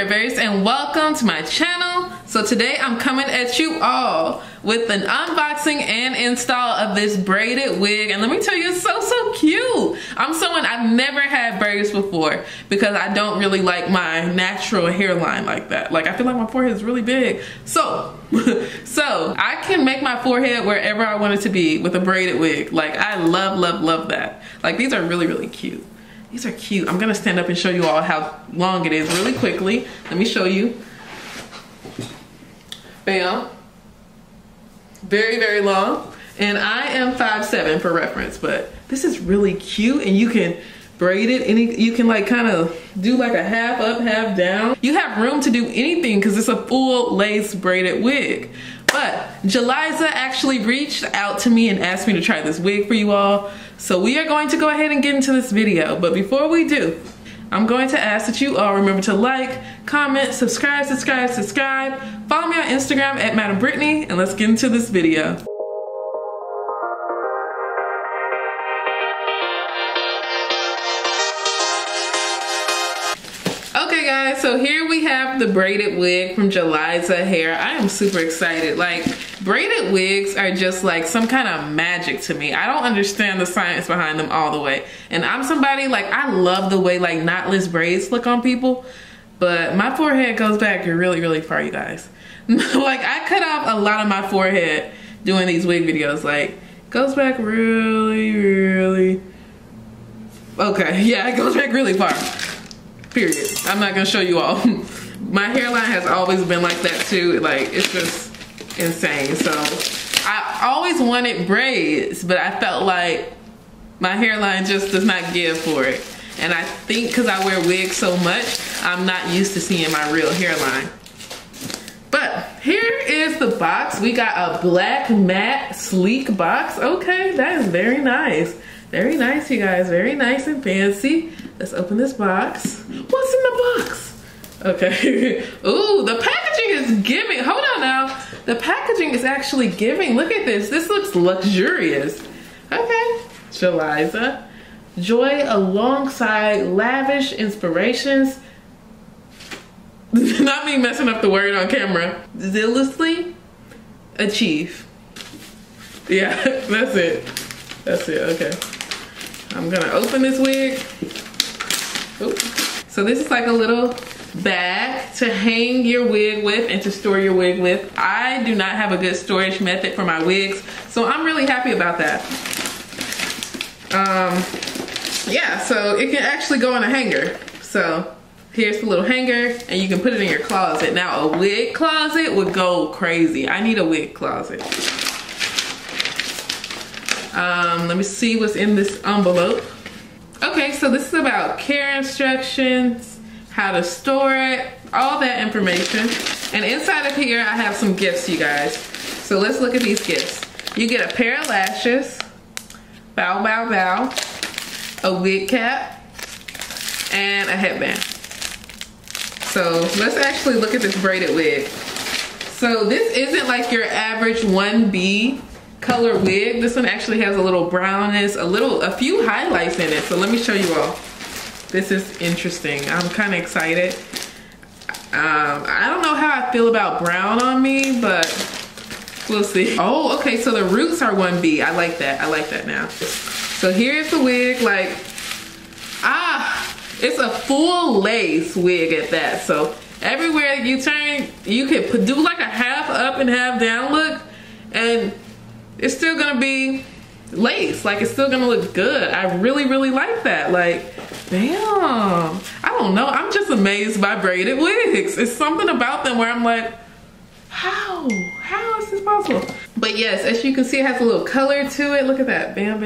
Rivers and welcome to my channel. So today I'm coming at you all with an unboxing and install of this braided wig, and let me tell you, it's so cute. I'm someone, I've never had braids before because I don't really like my natural hairline like that. Like, I feel like my forehead is really big. So I can make my forehead wherever I want it to be with a braided wig. Like, I love that. Like, these are really cute. These are cute. I'm gonna stand up and show you all how long it is really quickly. Let me show you. Bam. Very long. And I am 5'7" for reference, but this is really cute, and you can braid it. You can like kind of do like a half up, half down. You have room to do anything because it's a full lace braided wig. But Jaliza actually reached out to me and asked me to try this wig for you all. So we are going to go ahead and get into this video. But before we do, I'm going to ask that you all remember to like, comment, subscribe. Follow me on Instagram at Madam Brittany, and let's get into this video. Okay guys, so here we have the braided wig from Jaliza hair. I am super excited. Like, braided wigs are just like some kind of magic to me. I don't understand the science behind them all the way. And I'm somebody, like, I love the way like knotless braids look on people, but my forehead goes back really far, you guys. Like, I cut off a lot of my forehead doing these wig videos. Like, goes back really okay, yeah, it goes back really far. Period. I'm not gonna show you all. My hairline has always been like that too. Like, it's just insane. So I always wanted braids, but I felt like my hairline just does not give for it. And I think because I wear wigs so much, I'm not used to seeing my real hairline. But here is the box. We got a black matte sleek box. Okay, that is very nice. Very nice, you guys. Very nice and fancy. Let's open this box. What's in the box? Okay. Ooh, the packaging is giving. Hold on now. The packaging is actually giving. Look at this. This looks luxurious. Okay. Jaliza. Joy alongside lavish inspirations. Not me messing up the word on camera. Zealously achieve. Yeah, that's it. That's it. Okay. I'm gonna open this wig. Ooh. So this is like a little bag to hang your wig with and to store your wig with. I do not have a good storage method for my wigs, so I'm really happy about that. Yeah, so it can actually go in a hanger. So here's the little hanger, and you can put it in your closet. Now, a wig closet would go crazy. I need a wig closet. Let me see what's in this envelope. Okay, so this is about care instructions, how to store it, all that information. And inside of here, I have some gifts, you guys. So let's look at these gifts. You get a pair of lashes, bow, a wig cap, and a headband. So let's actually look at this braided wig. So this isn't like your average 1B color wig. This one actually has a little brownness, a few highlights in it. So let me show you all. This is interesting. I'm kind of excited. I don't know how I feel about brown on me, but we'll see. Oh, okay, so the roots are 1B. I like that. I like that now. So here's the wig. Like, it's a full lace wig at that. So everywhere you turn, you can do like a half up and half down look, and it's still gonna be lace. Like, it's still gonna look good. I really like that. Like, damn. I don't know. I'm just amazed by braided wigs. It's something about them where I'm like, how is this possible? But yes, as you can see, it has a little color to it. Look at that. Bam.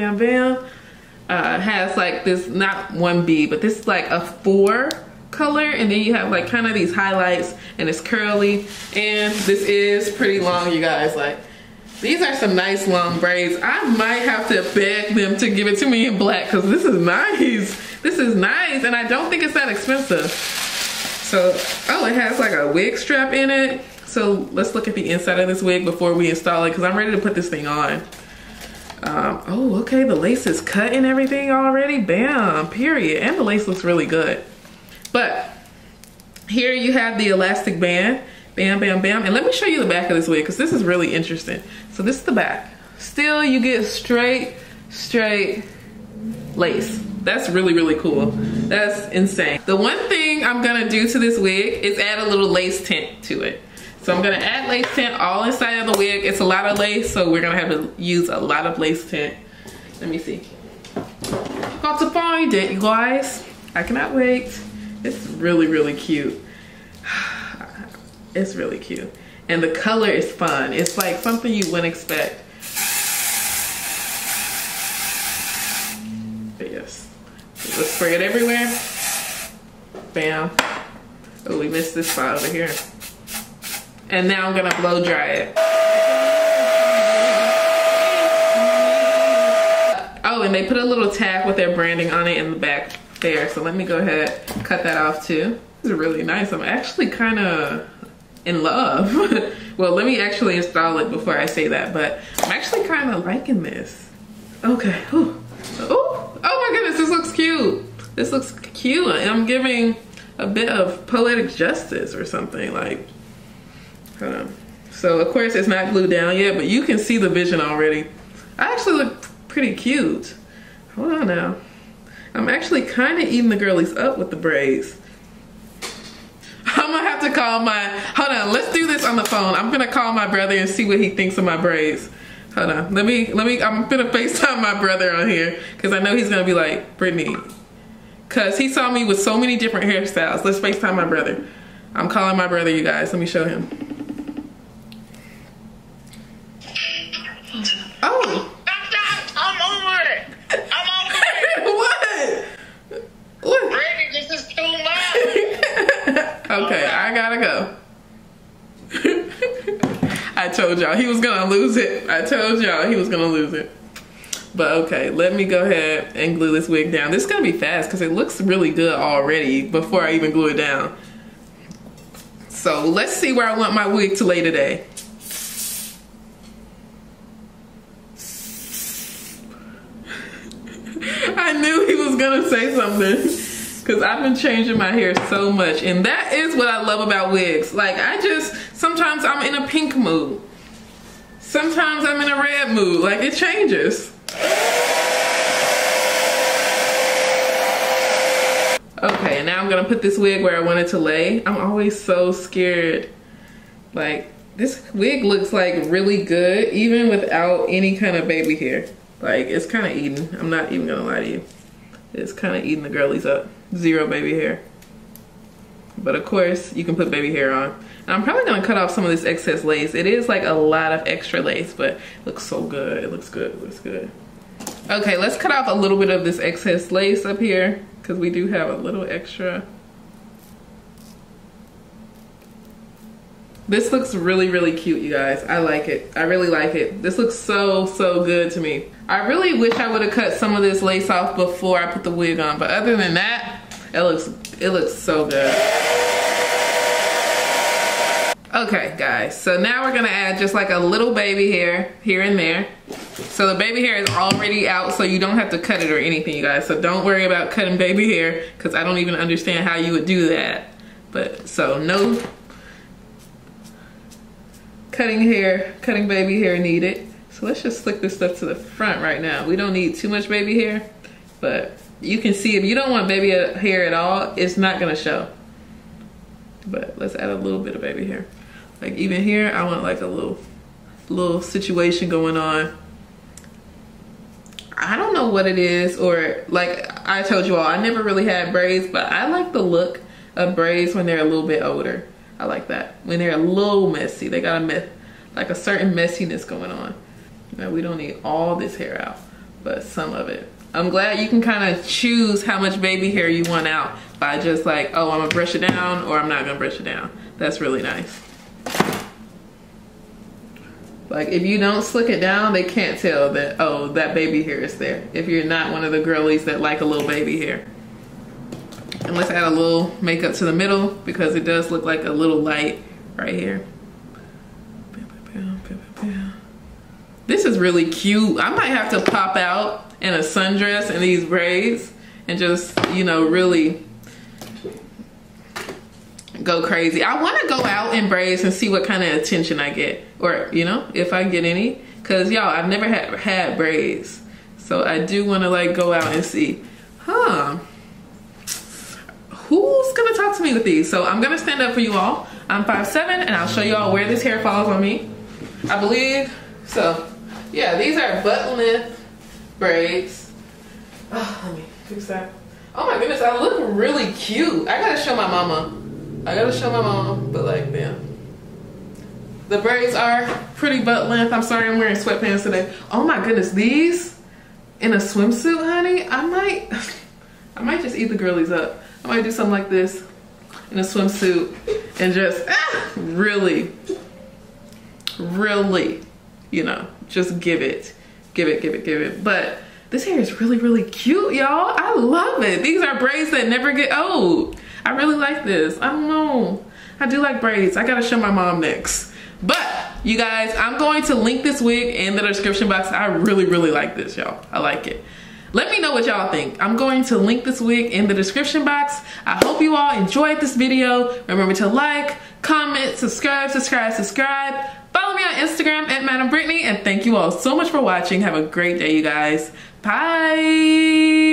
It has like this, not 1B, but this is like a 4 color, and then you have like kind of these highlights, and it's curly, and this is pretty long, you guys. Like, these are some nice long braids. I might have to beg them to give it to me in black because this is nice. This is nice, and I don't think it's that expensive. So, oh, it has like a wig strap in it. So let's look at the inside of this wig before we install it, because I'm ready to put this thing on. Oh, okay, the lace is cut and everything already. Bam, period. And the lace looks really good. But Here you have the elastic band. Bam, bam, bam. And let me show you the back of this wig because this is really interesting. So this is the back. Still, you get straight lace. That's really, really cool. That's insane. The one thing I'm gonna do to this wig is add a little lace tint to it. So I'm gonna add lace tint all inside of the wig. It's a lot of lace, so we're gonna have to use a lot of lace tint. Let me see. Got to find it, you guys. I cannot wait. It's really, really cute. It's really cute. And the color is fun. It's like something you wouldn't expect. But yes. Let's spray it everywhere. Bam. Oh, we missed this spot over here. And now I'm gonna blow dry it. Oh, and they put a little tag with their branding on it in the back there. So let me go ahead, cut that off too. This is really nice. I'm actually kind of in love. Well, let me actually install it before I say that, but I'm actually kind of liking this. Okay. Ooh. Oh my goodness, this looks cute. This looks cute. I'm giving a bit of poetic justice or something, like, hold on. So of course it's not glued down yet, but you can see the vision already. I actually look pretty cute. Hold on now. I'm actually kind of eating the girlies up with the braids. I'm gonna have to call my, hold on, let's do this on the phone. I'm gonna call my brother and see what he thinks of my braids. Hold on, let me, I'm gonna FaceTime my brother on here because I know he's gonna be like, Brittany, because he saw me with so many different hairstyles. Let's FaceTime my brother. I'm calling my brother, you guys. Let me show him. Oh. I'm over it. I'm over it. What? Brittany, this is too much. Okay, I gotta go. I told y'all he was gonna lose it. I told y'all he was gonna lose it. But okay, let me go ahead and glue this wig down. This is gonna be fast because it looks really good already before I even glue it down. So let's see where I want my wig to lay today. I knew he was gonna say something because I've been changing my hair so much, and that is what I love about wigs. Like, sometimes I'm in a pink mood. Sometimes I'm in a red mood. Like, it changes. Okay, now I'm gonna put this wig where I want it to lay. I'm always so scared. Like, this wig looks like really good even without any kind of baby hair. Like, it's kind of eating. I'm not even gonna lie to you. It's kind of eating the girlies up. Zero baby hair. But of course, you can put baby hair on. And I'm probably gonna cut off some of this excess lace. It is like a lot of extra lace, but it looks so good. It looks good, it looks good. Okay, let's cut off a little bit of this excess lace up here because we do have a little extra. This looks really, really cute, you guys. I like it. I really like it. This looks so, so good to me. I really wish I would have cut some of this lace off before I put the wig on, but other than that, it looks so good. Okay, guys, so now we're gonna add just like a little baby hair here and there. So the baby hair is already out, so you don't have to cut it or anything, you guys. So don't worry about cutting baby hair, because I don't even understand how you would do that. But so no cutting baby hair needed. So let's just slick this stuff to the front right now. We don't need too much baby hair, but you can see if you don't want baby hair at all, it's not gonna show. But let's add a little bit of baby hair. Like even here, I want like a little situation going on. I don't know what it is, or like I told you all, I never really had braids, but I like the look of braids when they're a little bit older. I like that. When they're a little messy, they got like a certain messiness going on. You know, we don't need all this hair out, but some of it. I'm glad you can kind of choose how much baby hair you want out by just like, oh, I'm gonna brush it down or I'm not gonna brush it down. That's really nice. Like if you don't slick it down, they can't tell that, oh, that baby hair is there. If you're not one of the girlies that like a little baby hair. And let's add a little makeup to the middle because it does look like a little light right here. This is really cute. I might have to pop out in a sundress and these braids and just, you know, really go crazy. I want to go out in braids and see what kind of attention I get, or you know, if I get any, because y'all, I've never had braids, so I do want to like go out and see who's gonna talk to me with these. So I'm gonna stand up for you all. I'm 5'7", and I'll show you all where this hair falls on me, I believe. So yeah, these are butt length braids. Oh, let me fix that. Oh my goodness, I look really cute. I gotta show my mama. But like, damn. The braids are pretty butt length. I'm sorry I'm wearing sweatpants today. Oh my goodness, these in a swimsuit, honey. I might just eat the girlies up. I might do something like this in a swimsuit and just really, you know, just give it. But this hair is really cute, y'all. I love it. These are braids that never get old. I really like this. I don't know. I do like braids. I gotta show my mom next. But you guys, I'm going to link this wig in the description box. I really like this, y'all. I like it. Let me know what y'all think. I'm going to link this wig in the description box. I hope you all enjoyed this video. Remember to like, comment, subscribe. Follow me on Instagram at Madam Brittany, and thank you all so much for watching. Have a great day, you guys. Bye.